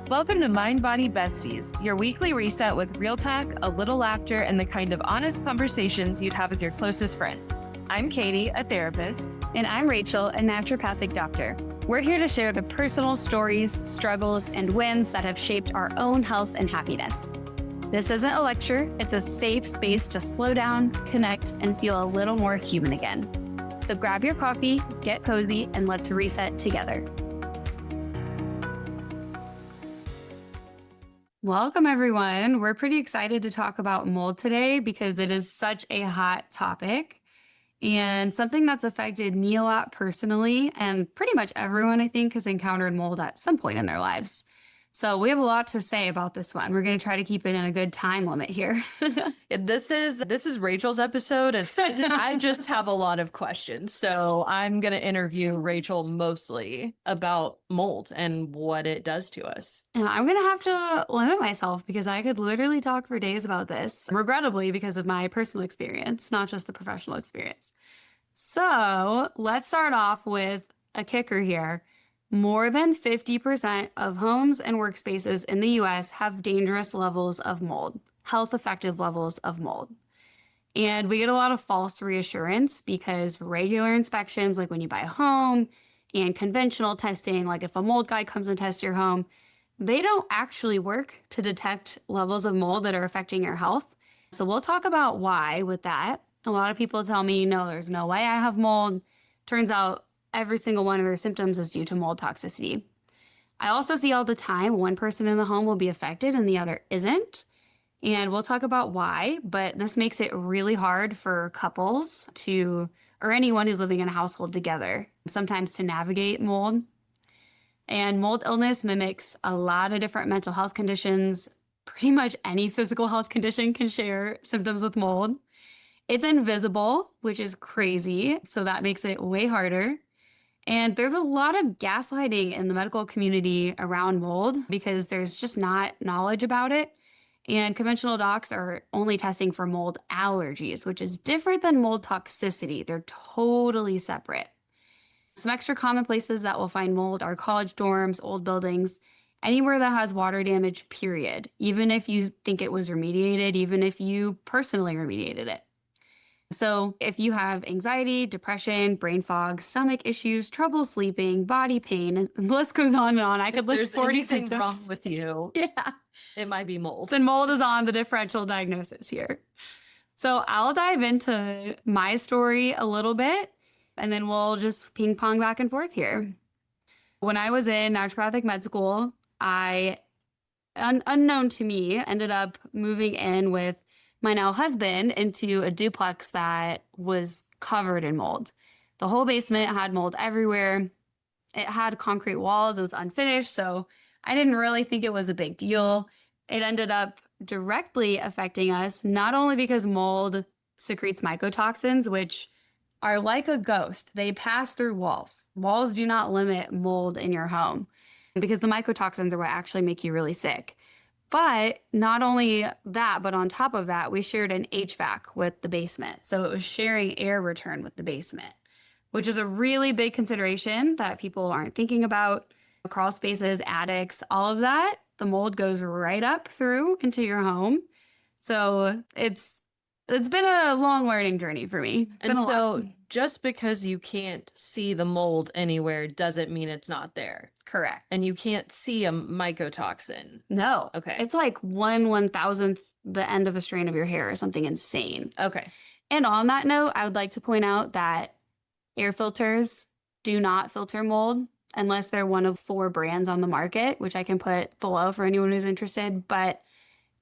Welcome to Mind Body Besties, your weekly reset with real talk, a little laughter, and the kind of honest conversations you'd have with your closest friend. I'm Katie, a therapist. And I'm Rachel, a naturopathic doctor. We're here to share the personal stories, struggles, and wins that have shaped our own health and happiness. This isn't a lecture, it's a safe space to slow down, connect, and feel a little more human again. So grab your coffee, get cozy, and let's reset together. Welcome, everyone. We're pretty excited to talk about mold today because it is such a hot topic and something that's affected me a lot personally, and pretty much everyone, I think, has encountered mold at some point in their lives. So we have a lot to say about this one. We're going to try to keep it in a good time limit here. This is Rachel's episode, and I just have a lot of questions. So I'm going to interview Rachel mostly about mold and what it does to us. And I'm going to have to limit myself because I could literally talk for days about this, regrettably, because of my personal experience, not just the professional experience. So let's start off with a kicker here. More than 50% of homes and workspaces in the US have dangerous levels of mold, health effective levels of mold. And we get a lot of false reassurance because regular inspections, like when you buy a home, and conventional testing, like if a mold guy comes and tests your home, they don't actually work to detect levels of mold that are affecting your health. So we'll talk about why with that. A lot of people tell me, no, there's no way I have mold. Turns out every single one of their symptoms is due to mold toxicity. I also see all the time one person in the home will be affected and the other isn't. And we'll talk about why, but this makes it really hard for couples or anyone who's living in a household together, sometimes to navigate mold. And mold illness mimics a lot of different mental health conditions. Pretty much any physical health condition can share symptoms with mold. It's invisible, which is crazy, so that makes it way harder. And there's a lot of gaslighting in the medical community around mold because there's just not knowledge about it. And conventional docs are only testing for mold allergies, which is different than mold toxicity. They're totally separate. Some extra common places that will find mold are college dorms, old buildings, anywhere that has water damage, period. Even if you think it was remediated, even if you personally remediated it. So if you have anxiety, depression, brain fog, stomach issues, trouble sleeping, body pain, and the list goes on and on. I could list 40 symptoms. Wrong with you. Yeah. It might be mold. And mold is on the differential diagnosis here. So I'll dive into my story a little bit, and then we'll just ping pong back and forth here. When I was in naturopathic med school, unknown to me, ended up moving in with my now husband into a duplex that was covered in mold. The whole basement had mold everywhere. It had concrete walls. It was unfinished, so I didn't really think it was a big deal. It ended up directly affecting us, not only because mold secretes mycotoxins, which are like a ghost. They pass through walls. Walls do not limit mold in your home because the mycotoxins are what actually make you really sick. But not only that, but on top of that, we shared an HVAC with the basement. So it was sharing air return with the basement, which is a really big consideration that people aren't thinking about. Crawl spaces, attics, all of that, the mold goes right up through into your home. So it's been a long learning journey for me. And so just because you can't see the mold anywhere doesn't mean it's not there. Correct. And you can't see a mycotoxin. No. Okay. It's like 1/1000th the end of a strand of your hair or something insane. Okay. And on that note, I would like to point out that air filters do not filter mold unless they're one of 4 brands on the market, which I can put below for anyone who's interested. But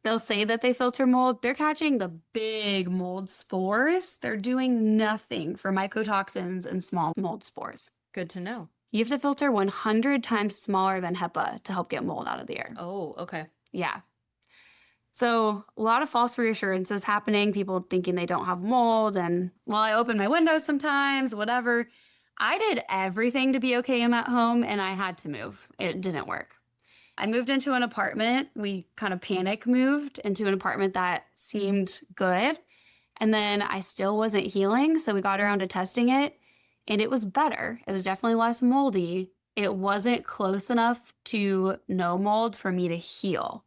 they'll say that they filter mold. They're catching the big mold spores. They're doing nothing for mycotoxins and small mold spores. Good to know. You have to filter 100 times smaller than HEPA to help get mold out of the air. Oh, okay. Yeah. So a lot of false reassurances happening, people thinking they don't have mold. And well, I open my windows sometimes, whatever. I did everything to be okay in that home and I had to move. It didn't work. I moved into an apartment. We kind of panic moved into an apartment that seemed good. And then I still wasn't healing. So we got around to testing it and it was better. It was definitely less moldy, it wasn't close enough to no mold for me to heal.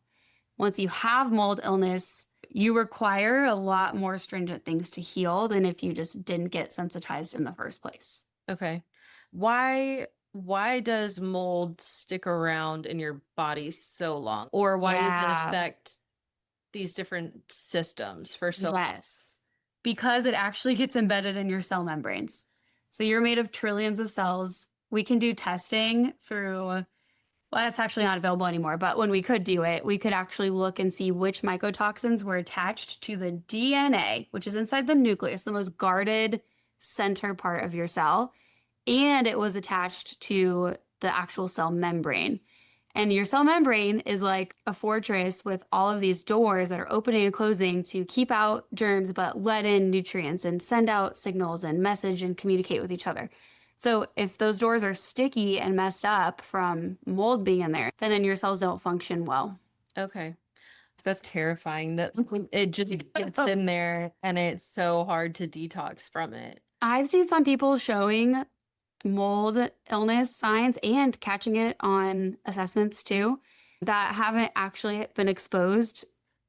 Once you have mold illness, you require a lot more stringent things to heal than if you just didn't get sensitized in the first place. Okay. Why does mold stick around in your body so long? Or why does it Yeah. affect these different systems for so long? Yes, because it actually gets embedded in your cell membranes. So you're made of trillions of cells. We can do testing through, well, that's actually not available anymore, but when we could do it, we could actually look and see which mycotoxins were attached to the DNA, which is inside the nucleus, the most guarded center part of your cell, and it was attached to the actual cell membrane. And your cell membrane is like a fortress with all of these doors that are opening and closing to keep out germs, but let in nutrients and send out signals and message and communicate with each other. So if those doors are sticky and messed up from mold being in there, then your cells don't function well. Okay. That's terrifying that it just gets in there and it's so hard to detox from it. I've seen some people showing mold illness signs and catching it on assessments too that haven't actually been exposed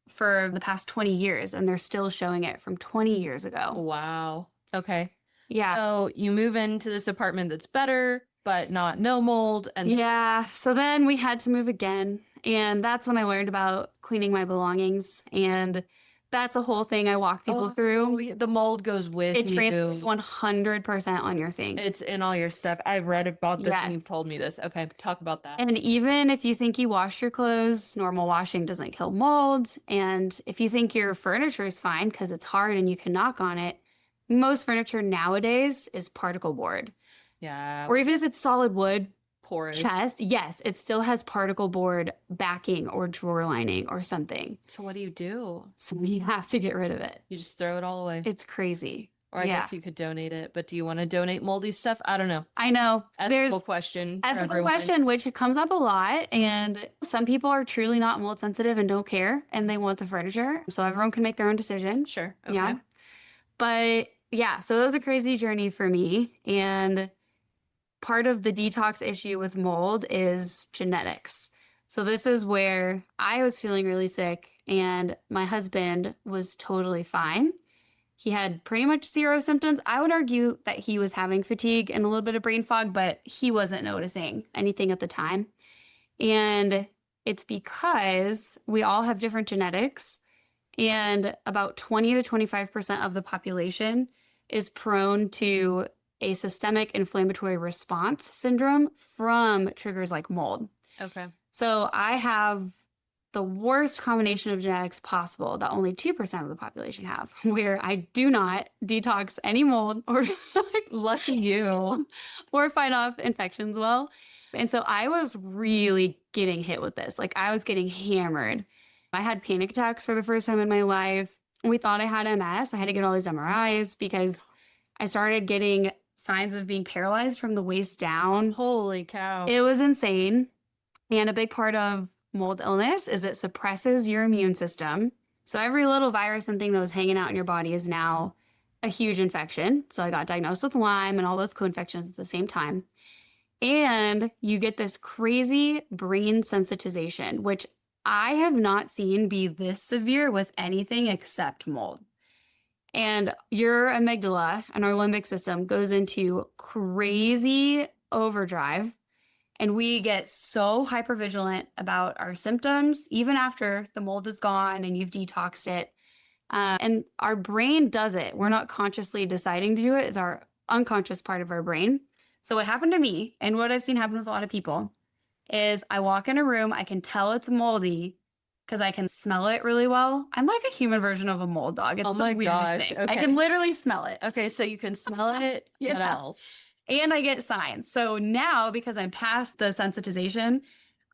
for the past 20 years and they're still showing it from 20 years ago. Wow. Okay. Yeah. So you move into this apartment that's better, but not no mold. And Yeah. So then we had to move again. And that's when I learned about cleaning my belongings. And that's a whole thing I walk people through. the mold goes with It you. transfers 100% on your things. It's in all your stuff. I've read about this Yes. and you've told me this. Okay, talk about that. And even if you think you wash your clothes, normal washing doesn't kill mold. And if you think your furniture is fine because it's hard and you can knock on it, most furniture nowadays is particle board. Yeah. Or even if it's solid wood Porous. chest, yes, it still has particle board backing or drawer lining or something. So what do you do? So you have to get rid of it. You just throw it all away. It's crazy. Or I guess you could donate it, but do you want to donate moldy stuff? I don't know. I know. There's Ethical question. for ethical everyone. question, which comes up a lot. And some people are truly not mold sensitive and don't care and they want the furniture. So everyone can make their own decision. Sure. Okay. Yeah. But yeah, so it was a crazy journey for me. And part of the detox issue with mold is genetics. So this is where I was feeling really sick and my husband was totally fine. He had pretty much zero symptoms. I would argue that he was having fatigue and a little bit of brain fog, but he wasn't noticing anything at the time. And it's because we all have different genetics, and about 20 to 25% of the population is prone to a systemic inflammatory response syndrome from triggers like mold. Okay. So I have the worst combination of genetics possible that only 2% of the population have, where I do not detox any mold or Lucky you. or fight off infections well. And so I was really getting hit with this. Like I was getting hammered. I had panic attacks for the first time in my life. We thought I had MS. I had to get all these MRIs because I started getting signs of being paralyzed from the waist down. Holy cow. It was insane. And a big part of mold illness is it suppresses your immune system. So every little virus and thing that was hanging out in your body is now a huge infection. So I got diagnosed with Lyme and all those co-infections at the same time. And you get this crazy brain sensitization, which I have not seen be this severe with anything except mold. And your amygdala and our limbic system goes into crazy overdrive. And we get so hypervigilant about our symptoms, even after the mold is gone and you've detoxed it. And our brain does it. We're not consciously deciding to do it. It's our unconscious part of our brain. So what happened to me, and what I've seen happen with a lot of people, is I walk in a room, I can tell it's moldy because I can smell it really well. I'm like a human version of a mold dog. It's Oh my the weirdest gosh, thing. okay. I can literally smell it. Okay, so you can smell it. What Yeah. else? And I get signs. So now, because I'm past the sensitization,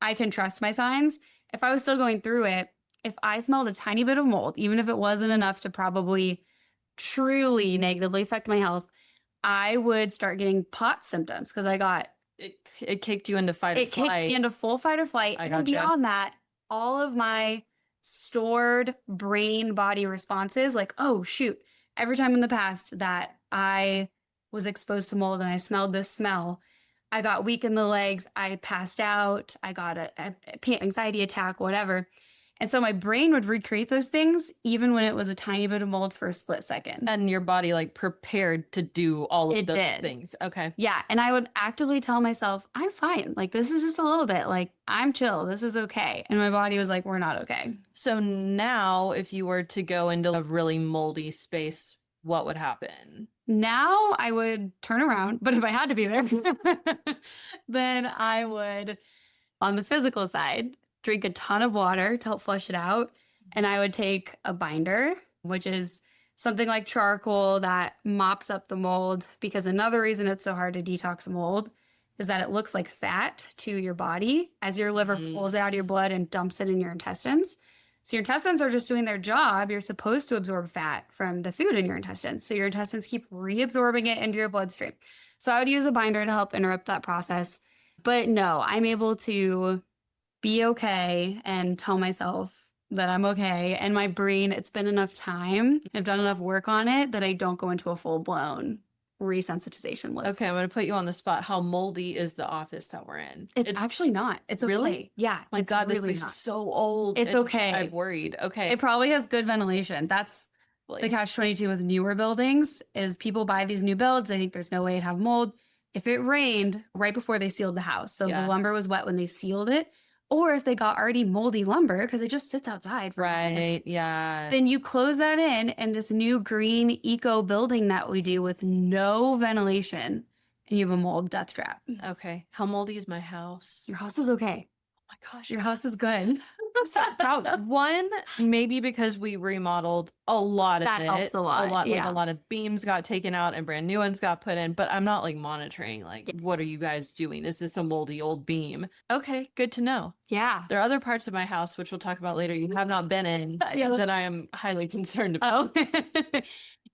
I can trust my signs. If I was still going through it, if I smelled a tiny bit of mold, even if it wasn't enough to probably truly negatively affect my health, I would start getting POTS symptoms because I got It kicked you into fight or it kicked flight. me into full fight or flight. I And gotcha. beyond that, all of my stored brain body responses, like, oh shoot, every time in the past that I was exposed to mold and I smelled this smell, I got weak in the legs. I passed out. I got a anxiety attack, whatever. And so my brain would recreate those things even when it was a tiny bit of mold for a split second. And your body like prepared to do all of It those did. things. Okay. Yeah. And I would actively tell myself, I'm fine. Like, this is just a little bit. Like, I'm chill. This is okay. And my body was like, we're not okay. So now, if you were to go into a really moldy space, what would happen? Now I would turn around, but if I had to be there, then I would, on the physical side, drink a ton of water to help flush it out. And I would take a binder, which is something like charcoal that mops up the mold. Because another reason it's so hard to detox mold is that it looks like fat to your body as your liver pulls it out of your blood and dumps it in your intestines. So your intestines are just doing their job. You're supposed to absorb fat from the food in your intestines. So your intestines keep reabsorbing it into your bloodstream. So I would use a binder to help interrupt that process. But no, I'm able to be okay and tell myself that I'm okay. And my brain, it's been enough time. I've done enough work on it that I don't go into a full-blown resensitization loop. Okay, I'm going to put you on the spot. How moldy is the office that we're in? It's actually not. It's okay. Really? Yeah. My it's God, this really place not. is so old. It's and okay. I'm worried. Okay. It probably has good ventilation. That's the catch-22 with newer buildings is people buy these new builds. They think there's no way it'd have mold. If it rained right before they sealed the house, so the lumber was wet when they sealed it, or if they got already moldy lumber because it just sits outside for months, yeah. then you close that in and this new green eco building that we do with no ventilation, and you have a mold death trap. Okay. How moldy is my house? Your house is okay. Oh my gosh. Your house is good. I'm so proud. One, maybe because we remodeled a lot of That it. helps a lot. Like Yeah. a lot of beams got taken out and brand new ones got put in, but I'm not like monitoring, like, what are you guys doing? Is this a moldy old beam? Okay, good to know. Yeah. There are other parts of my house, which we'll talk about later, you have not been in that I am highly concerned about. Oh,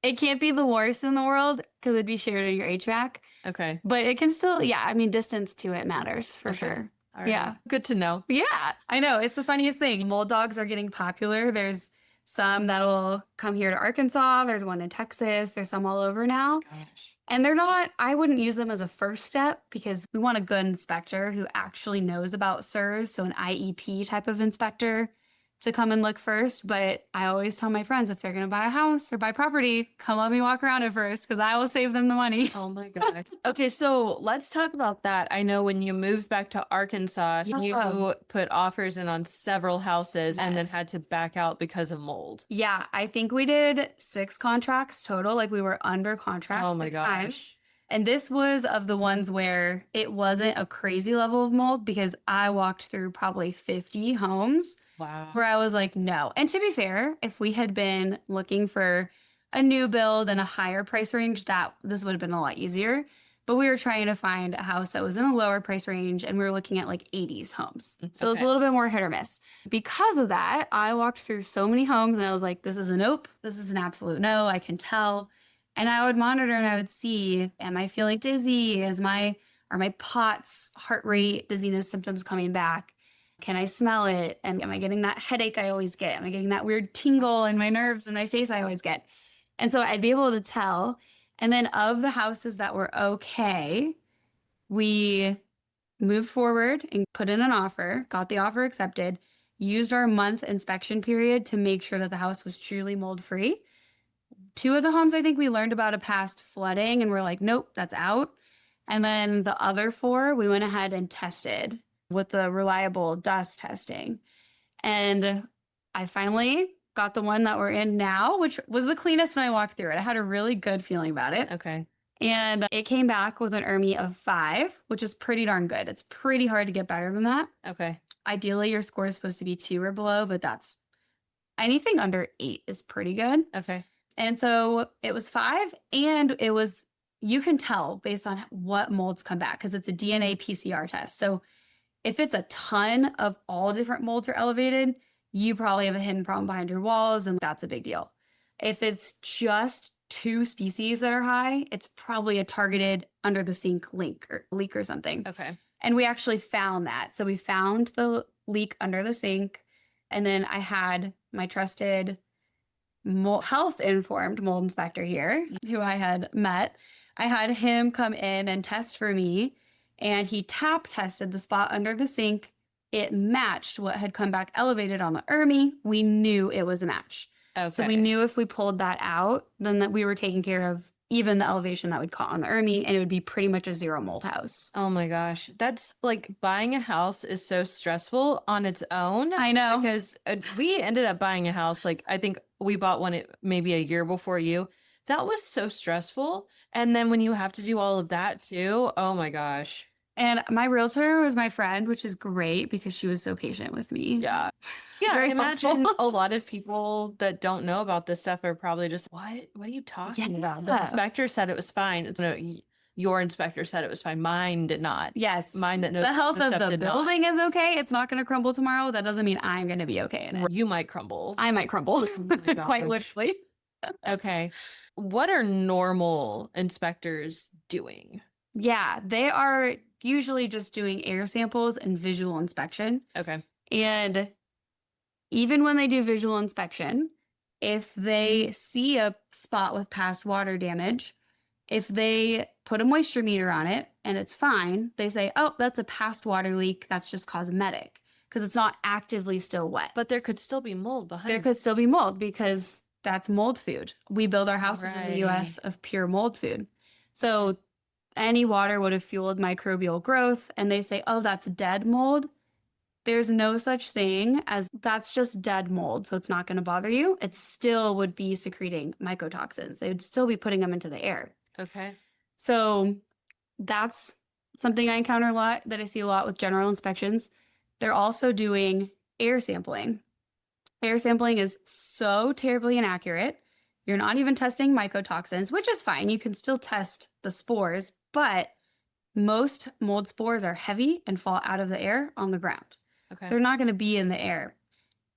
it can't be the worst in the world because it'd be shared in your HVAC, Okay. but it can still, yeah, I mean, distance to it matters for Okay. sure. All right. Yeah. Good to know. Yeah, I know. It's the funniest thing. Mold dogs are getting popular. There's some that'll come here to Arkansas. There's one in Texas. There's some all over now. Gosh. And they're not, I wouldn't use them as a first step because we want a good inspector who actually knows about SIRS, so an IEP type of inspector to come and look first. But I always tell my friends if they're going to buy a house or buy property, come let me walk around it first because I will save them the money. Oh my God. Okay, so let's talk about that. I know when you moved back to Arkansas, you put offers in on several houses and then Yes. had to back out because of mold. Yeah, I think we did 6 contracts total. Like we were under contract. Oh at my the time. gosh. And this was of the ones where it wasn't a crazy level of mold because I walked through probably 50 homes Wow. where I was like, no. And to be fair, if we had been looking for a new build and a higher price range, this would have been a lot easier. But we were trying to find a house that was in a lower price range and we were looking at like 80s homes. So it was a little bit more hit or miss. Because of that, I walked through so many homes and I was like, this is a nope. This is an absolute no. I can tell. And I would monitor and I would see, am I feeling dizzy? Are my POTS, heart rate, dizziness symptoms coming back? Can I smell it? And am I getting that headache I always get? Am I getting that weird tingle in my nerves and my face I always get? And so I'd be able to tell. And then of the houses that were okay, we moved forward and put in an offer, got the offer accepted, used our month inspection period to make sure that the house was truly mold free. 2 of the homes, I think we learned about a past flooding and we're like, nope, that's out. And then the other 4, we went ahead and tested with the reliable dust testing. And I finally got the one that we're in now, which was the cleanest when I walked through it. I had a really good feeling about it. Okay. And it came back with an ERMI of 5, which is pretty darn good. It's pretty hard to get better than that. Okay. Ideally, your score is supposed to be 2 or below, but that's anything under 8 is pretty good. Okay. And so it was 5, and it was, you can tell based on what molds come back because it's a DNA PCR test. So if it's a ton of all different molds are elevated, you probably have a hidden problem behind your walls, and that's a big deal. If it's just 2 species that are high, it's probably a targeted under the sink leak or something. Okay. And we actually found that. So we found the leak under the sink, and then I had my trusted health informed mold inspector here who I had met. I had him come in and test for me. and he tap tested the spot under the sink. It matched what had come back elevated on the ERMI. We knew it was a match. So we Okay. knew if we pulled that out, then that we were taking care of even the elevation that would caught on the ERMI, and it would be pretty much a zero mold house. Oh my gosh. That's like buying a house is so stressful on its own. I know. Because we ended up buying a house, like I think we bought one maybe a year before you. That was so stressful. And then when you have to do all of that too, oh my gosh. And my realtor was my friend, which is great because she was so patient with me. Yeah. Yeah, I Very imagine helpful. a lot of people that don't know about this stuff are probably just, what are you talking about? The Yeah. inspector said it was fine. It's no, your inspector said it was fine. Mine did not. Yes. Mine that knows The health of stuff the did not. building is okay. It's not going to crumble tomorrow. That doesn't mean I'm going to be okay in it. You might crumble. I might crumble, my quite gosh. literally. Okay. What are normal inspectors doing? Yeah, they are usually just doing air samples and visual inspection. Okay. And even when they do visual inspection, if they see a spot with past water damage, if they put a moisture meter on it and it's fine, they say, oh, that's a past water leak. That's just cosmetic because it's not actively still wet. But there could still be mold behind There could still be mold because that's mold food. We build our houses in the Right. US of pure mold food. So any water would have fueled microbial growth, and they say, oh, that's dead mold. There's no such thing as that's just dead mold, so it's not going to bother you. It still would be secreting mycotoxins. They would still be putting them into the air. Okay. So that's something I encounter a lot, that I see a lot with general inspections. They're also doing air sampling. Air sampling is so terribly inaccurate. You're not even testing mycotoxins, which is fine. You can still test the spores, but most mold spores are heavy and fall out of the air on the ground. Okay. They're not going to be in the air.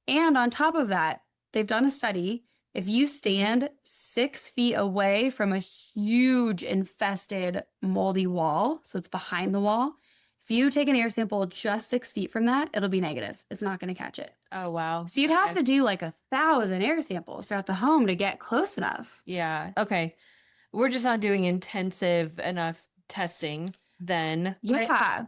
And on top of that, they've done a study. If you stand 6 feet away from a huge infested moldy wall, so it's behind the wall, if you take an air sample just 6 feet from that, it'll be negative. It's not going to catch it. Oh, wow. So you'd have to do like 1,000 air samples throughout the home to get close enough. Yeah. Okay. We're just not doing intensive enough testing then. Yeah.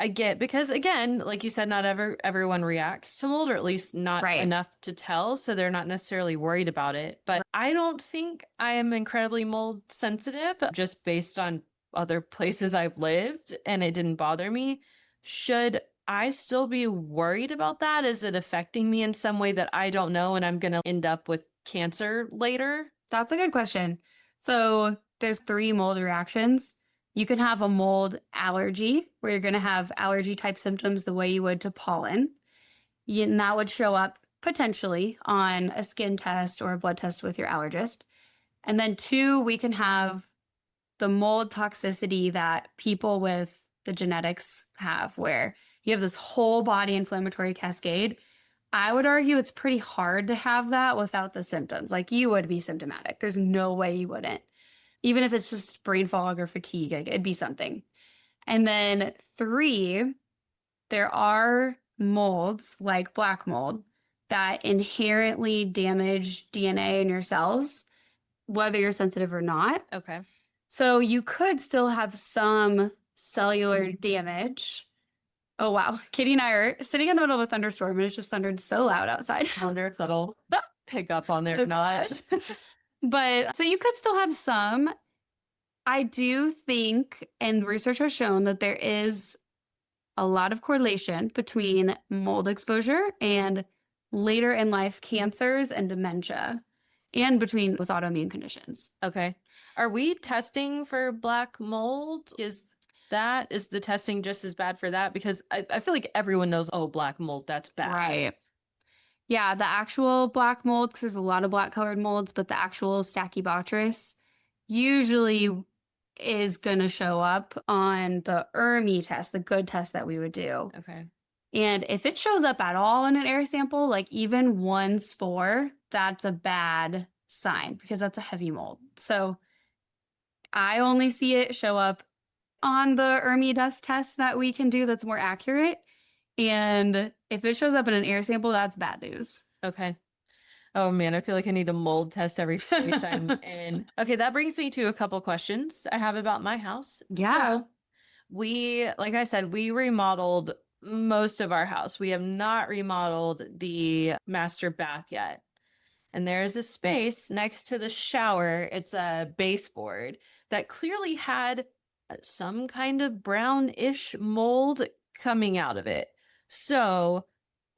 I get, because again, like you said, not everyone reacts to mold, or at least not Right. enough to tell, so they're not necessarily worried about it. But I don't think I am incredibly mold sensitive, just based on other places I've lived, and it didn't bother me. Should I still be worried about that? Is it affecting me in some way that I don't know, and I'm going to end up with cancer later? That's a good question. So there's 3 mold reactions. You can have a mold allergy, where you're going to have allergy type symptoms the way you would to pollen. And that would show up potentially on a skin test or a blood test with your allergist. And then 2, we can have the mold toxicity that people with the genetics have, where you have this whole body inflammatory cascade. I would argue it's pretty hard to have that without the symptoms. Like, you would be symptomatic. There's no way you wouldn't. Even if it's just brain fog or fatigue, like, it'd be something. And then 3, there are molds like black mold that inherently damage DNA in your cells, whether you're sensitive or not. Okay. So you could still have some cellular damage. Oh, wow. Kitty and I are sitting in the middle of a thunderstorm, and it's just thundered so loud outside. I wonder if that'll pick up on there or not. But so you could still have some. I do think, and research has shown, that there is a lot of correlation between mold exposure and later in life cancers and dementia, and between with autoimmune conditions. Okay. Are we testing for black mold? Is the testing just as bad for that? Because I feel like everyone knows, oh, black mold, that's bad. Right. Yeah, the actual black mold, because there's a lot of black colored molds, but the actual Stachybotrys usually is going to show up on the ERMI test, the good test that we would do. Okay. And if it shows up at all in an air sample, like even 1 spore, that's a bad sign because that's a heavy mold. So I only see it show up on the ERMI dust test that we can do that's more accurate. And if it shows up in an air sample, that's bad news. Okay. Oh man, I feel like I need a mold test every time I'm in. Okay, that brings me to a couple questions I have about my house. Yeah. So, Like I said, we remodeled most of our house. We have not remodeled the master bath yet. And there is a space next to the shower. It's a baseboard that clearly had some kind of brownish mold coming out of it. So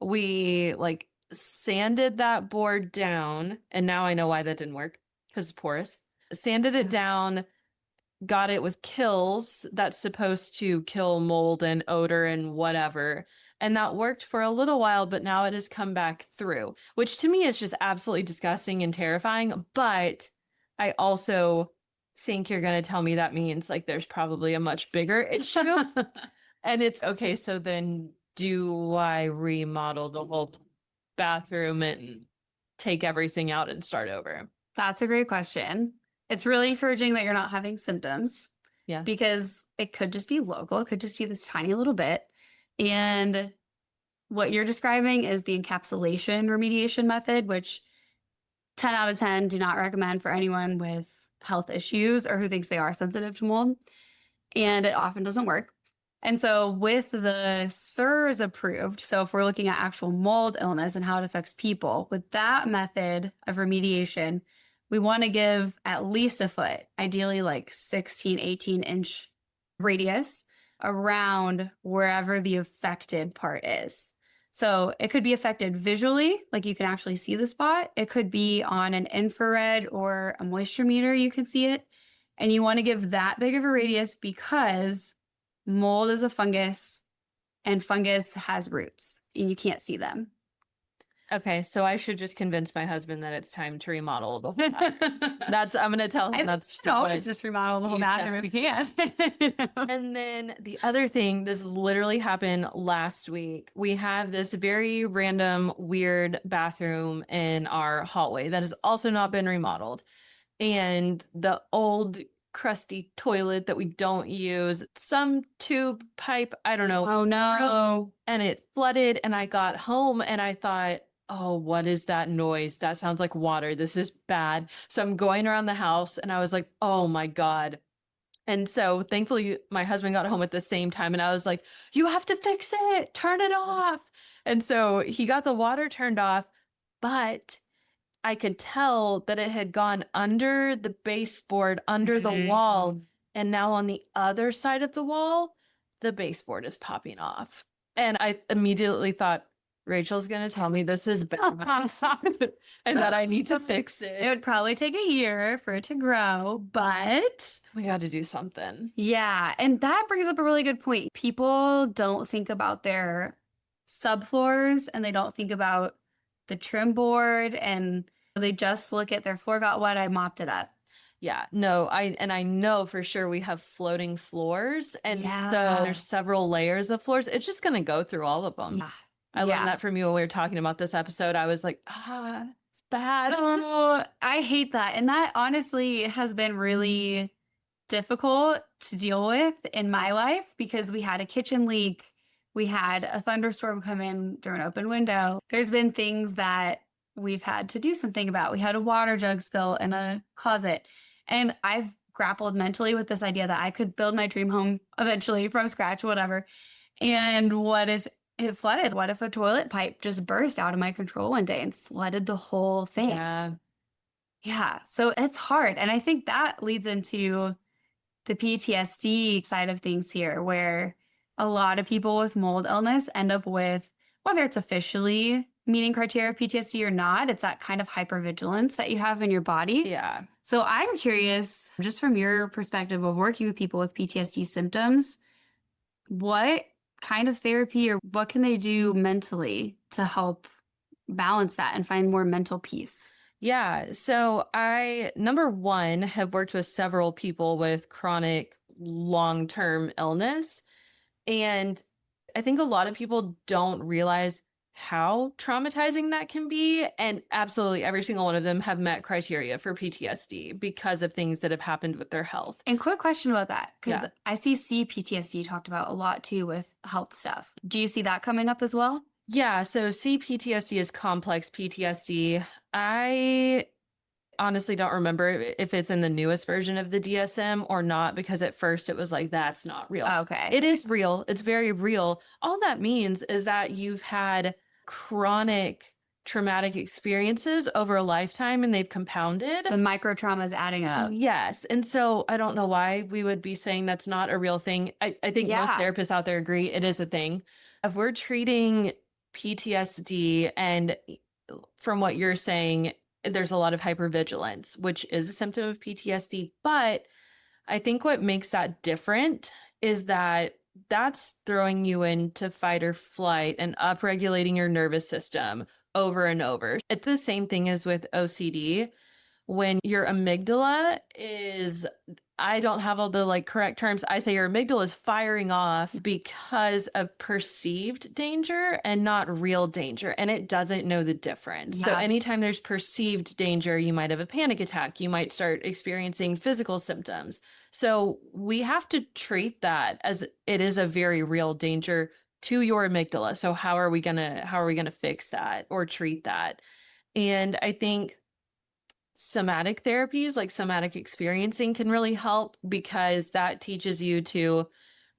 we like sanded that board down, and now I know why that didn't work because it's porous. Sanded it down, got it with kills that's supposed to kill mold and odor and whatever. And that worked for a little while, but now it has come back through, which to me is just absolutely disgusting and terrifying. But I also think you're going to tell me that means like there's probably a much bigger issue. And it's okay. So then do I remodel the whole bathroom and take everything out and start over? That's a great question. It's really encouraging that you're not having symptoms. Yeah. Because it could just be local. It could just be this tiny little bit. And what you're describing is the encapsulation remediation method, which 10 out of 10 do not recommend for anyone with health issues or who thinks they are sensitive to mold. And it often doesn't work. And so with the SIRS approved, so if we're looking at actual mold illness and how it affects people, with that method of remediation, we want to give at least a foot, ideally like 16, 18-inch radius around wherever the affected part is. So it could be affected visually, like you can actually see the spot. It could be on an infrared or a moisture meter, you can see it. And you want to give that big of a radius because mold is a fungus and fungus has roots and you can't see them. Okay, so I should just convince my husband that it's time to remodel the whole bathroom. I'm gonna tell him that's should always just remodel the whole bathroom if you can. And then the other thing, this literally happened last week. We have this very random, weird bathroom in our hallway that has also not been remodeled. And the old crusty toilet that we don't use, some tube pipe, I don't know. Oh no. And it flooded, and I got home and I thought, oh, what is that noise? That sounds like water. This is bad. So I'm going around the house and I was like, oh my God. And so thankfully my husband got home at the same time and I was like, you have to fix it. Turn it off. And so he got the water turned off, but I could tell that it had gone under the baseboard, under the wall. And now on the other side of the wall, the baseboard is popping off. And I immediately thought, Rachel's going to tell me this is bad and that I need to fix it. It would probably take a year for it to grow, but we got to do something. Yeah. And that brings up a really good point. People don't think about their subfloors and they don't think about the trim board and they just look at their floor got wet, I mopped it up. Yeah, no, I know for sure we have floating floors and so there's several layers of floors. It's just going to go through all of them. Yeah. I learned that from you when we were talking about this episode. I was like, it's bad. Oh, I hate that. And that honestly has been really difficult to deal with in my life because we had a kitchen leak. We had a thunderstorm come in through an open window. There's been things that we've had to do something about. We had a water jug spill in a closet. And I've grappled mentally with this idea that I could build my dream home eventually from scratch, whatever. And what if it flooded? What if a toilet pipe just burst out of my control one day and flooded the whole thing? Yeah. So it's hard. And I think that leads into the PTSD side of things here, where a lot of people with mold illness end up with, whether it's officially meeting criteria of PTSD or not, it's that kind of hypervigilance that you have in your body. Yeah. So I'm curious, just from your perspective of working with people with PTSD symptoms, what kind of therapy or what can they do mentally to help balance that and find more mental peace? Yeah. So I, number one, have worked with several people with chronic long-term illness. And I think a lot of people don't realize how traumatizing that can be. And absolutely every single one of them have met criteria for PTSD because of things that have happened with their health. And quick question about that, because I see CPTSD talked about a lot too with health stuff. Do you see that coming up as well? Yeah, so CPTSD is complex PTSD. I Honestly don't remember if it's in the newest version of the DSM or not, because at first it was like, that's not real. Okay. It is real. It's very real. All that means is that you've had chronic traumatic experiences over a lifetime and they've compounded. The micro trauma is adding up. Yes. And so I don't know why we would be saying that's not a real thing. I think most therapists out there agree it is a thing. If we're treating PTSD, and from what you're saying, there's a lot of hypervigilance, which is a symptom of PTSD. But I think what makes that different is that that's throwing you into fight or flight and upregulating your nervous system over and over. It's the same thing as with OCD. When your amygdala is, I don't have all the correct terms. I say your amygdala is firing off because of perceived danger and not real danger. And it doesn't know the difference. So anytime there's perceived danger, you might have a panic attack. You might start experiencing physical symptoms. So we have to treat that as it is a very real danger to your amygdala. So how are we gonna fix that or treat that? And I think somatic therapies like somatic experiencing can really help, because that teaches you to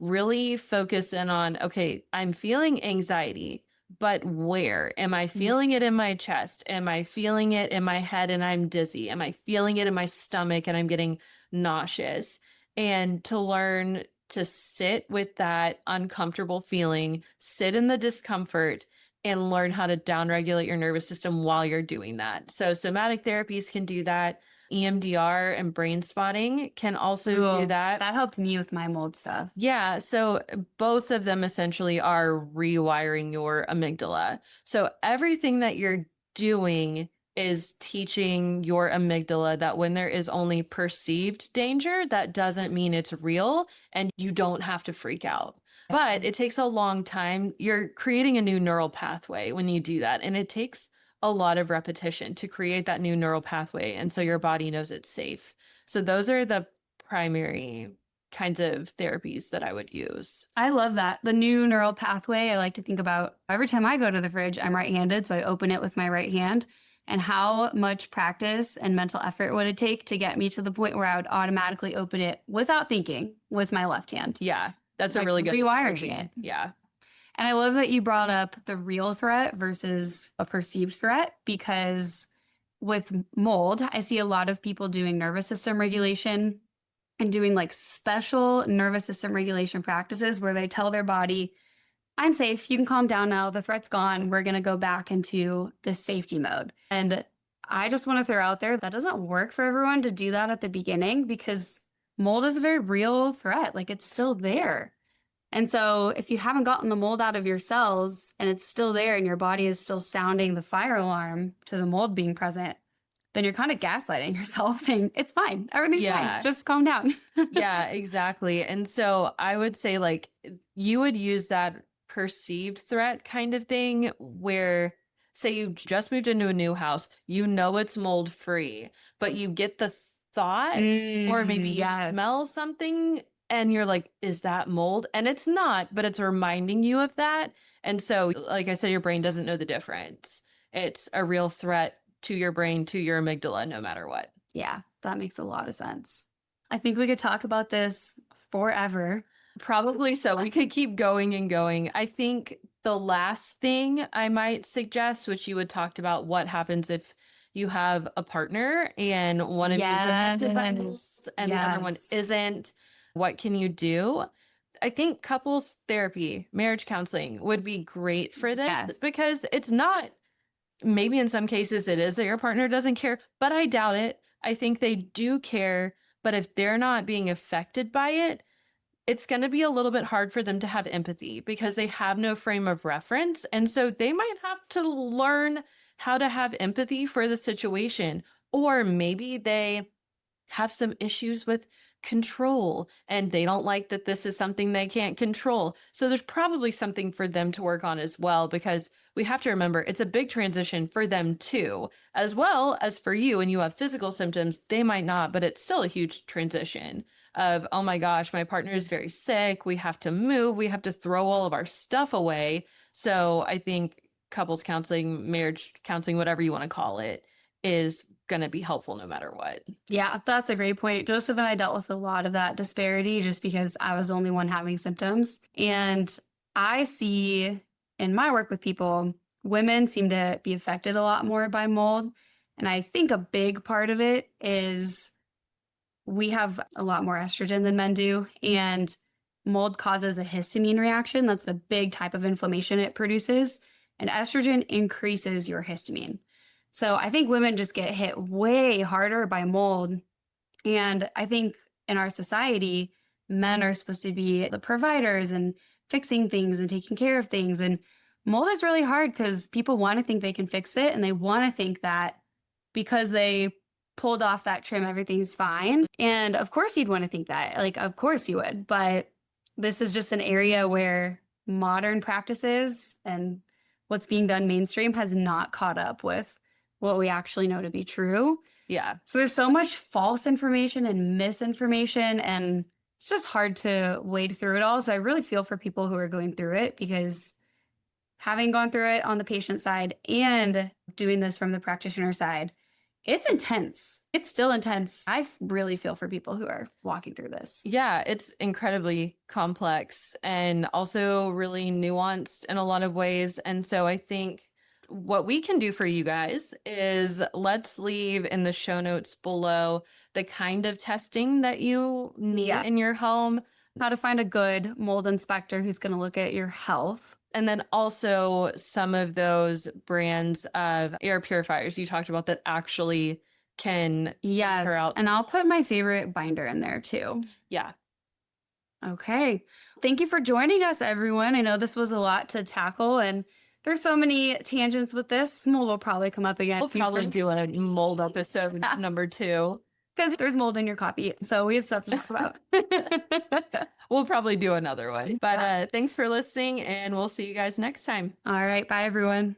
really focus in on, okay, I'm feeling anxiety, but where? Am I feeling it in my chest? Am I feeling it in my head and I'm dizzy? Am I feeling it in my stomach and I'm getting nauseous? And to learn to sit with that uncomfortable feeling, sit in the discomfort, and learn how to downregulate your nervous system while you're doing that. So somatic therapies can do that. EMDR and brain spotting can also do that. That helped me with my mold stuff. Yeah. So both of them essentially are rewiring your amygdala. So everything that you're doing is teaching your amygdala that when there is only perceived danger, that doesn't mean it's real and you don't have to freak out. But it takes a long time. You're creating a new neural pathway when you do that. And it takes a lot of repetition to create that new neural pathway. And so your body knows it's safe. So those are the primary kinds of therapies that I would use. I love that. The new neural pathway, I like to think about every time I go to the fridge, I'm right-handed, so I open it with my right hand. And how much practice and mental effort would it take to get me to the point where I would automatically open it without thinking with my left hand? Yeah. That's a really good rewiring it. Yeah. And I love that you brought up the real threat versus a perceived threat, because with mold, I see a lot of people doing nervous system regulation and doing special nervous system regulation practices where they tell their body, I'm safe. You can calm down now. The threat's gone. We're going to go back into this safety mode. And I just want to throw out there that doesn't work for everyone to do that at the beginning, because mold is a very real threat. It's still there. And so if you haven't gotten the mold out of your cells and it's still there and your body is still sounding the fire alarm to the mold being present, then you're kind of gaslighting yourself saying, it's fine. Everything's fine. Just calm down. Yeah, exactly. And so I would say you would use that perceived threat kind of thing where, say you just moved into a new house, it's mold free, but you get the thought or maybe you smell something and you're like, is that mold? And it's not, but it's reminding you of that. And so, like I said, your brain doesn't know the difference. It's a real threat to your brain, to your amygdala, no matter what. Yeah, that makes a lot of sense. I think we could talk about this forever. Probably so. We could keep going and going. I think the last thing I might suggest, which you had talked about, what happens if you have a partner and one of you is affected by this and the other one isn't. What can you do? I think couples therapy, marriage counseling would be great for this because it's not, maybe in some cases it is that your partner doesn't care, but I doubt it. I think they do care, but if they're not being affected by it, it's going to be a little bit hard for them to have empathy because they have no frame of reference. And so they might have to learn how to have empathy for the situation, or maybe they have some issues with control and they don't like that this is something they can't control. So there's probably something for them to work on as well, because we have to remember it's a big transition for them too, as well as for you. And you have physical symptoms, they might not, but it's still a huge transition of, oh my gosh, my partner is very sick. We have to move. We have to throw all of our stuff away. So I think couples counseling, marriage counseling, whatever you want to call it, is going to be helpful no matter what. Yeah, that's a great point. Joseph and I dealt with a lot of that disparity just because I was the only one having symptoms. And I see in my work with people, women seem to be affected a lot more by mold. And I think a big part of it is we have a lot more estrogen than men do. And mold causes a histamine reaction. That's the big type of inflammation it produces. And estrogen increases your histamine. So I think women just get hit way harder by mold. And I think in our society, men are supposed to be the providers and fixing things and taking care of things. And mold is really hard because people want to think they can fix it. And they want to think that because they pulled off that trim, everything's fine. And of course you'd want to think that, like, of course you would. But this is just an area where modern practices and what's being done mainstream has not caught up with what we actually know to be true. Yeah. So there's so much false information and misinformation, and it's just hard to wade through it all. So I really feel for people who are going through it, because having gone through it on the patient side and doing this from the practitioner side, it's intense. It's still intense. I really feel for people who are walking through this. Yeah, it's incredibly complex and also really nuanced in a lot of ways. And so I think what we can do for you guys is let's leave in the show notes below the kind of testing that you need in your home, how to find a good mold inspector who's going to look at your health. And then also some of those brands of air purifiers you talked about that actually can her out. And I'll put my favorite binder in there too. Yeah. Okay. Thank you for joining us, everyone. I know this was a lot to tackle, and there's so many tangents with this. Mold will probably come up again. We'll probably do a mold episode number 2. Because there's mold in your copy. So we have stuff to talk about. We'll probably do another one. But thanks for listening, and we'll see you guys next time. All right. Bye, everyone.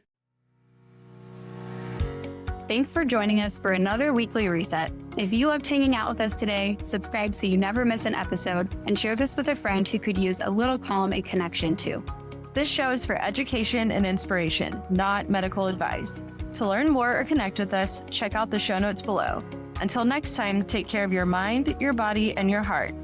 Thanks for joining us for another weekly reset. If you loved hanging out with us today, subscribe so you never miss an episode, and share this with a friend who could use a little calm and connection too. This show is for education and inspiration, not medical advice. To learn more or connect with us, check out the show notes below. Until next time, take care of your mind, your body, and your heart.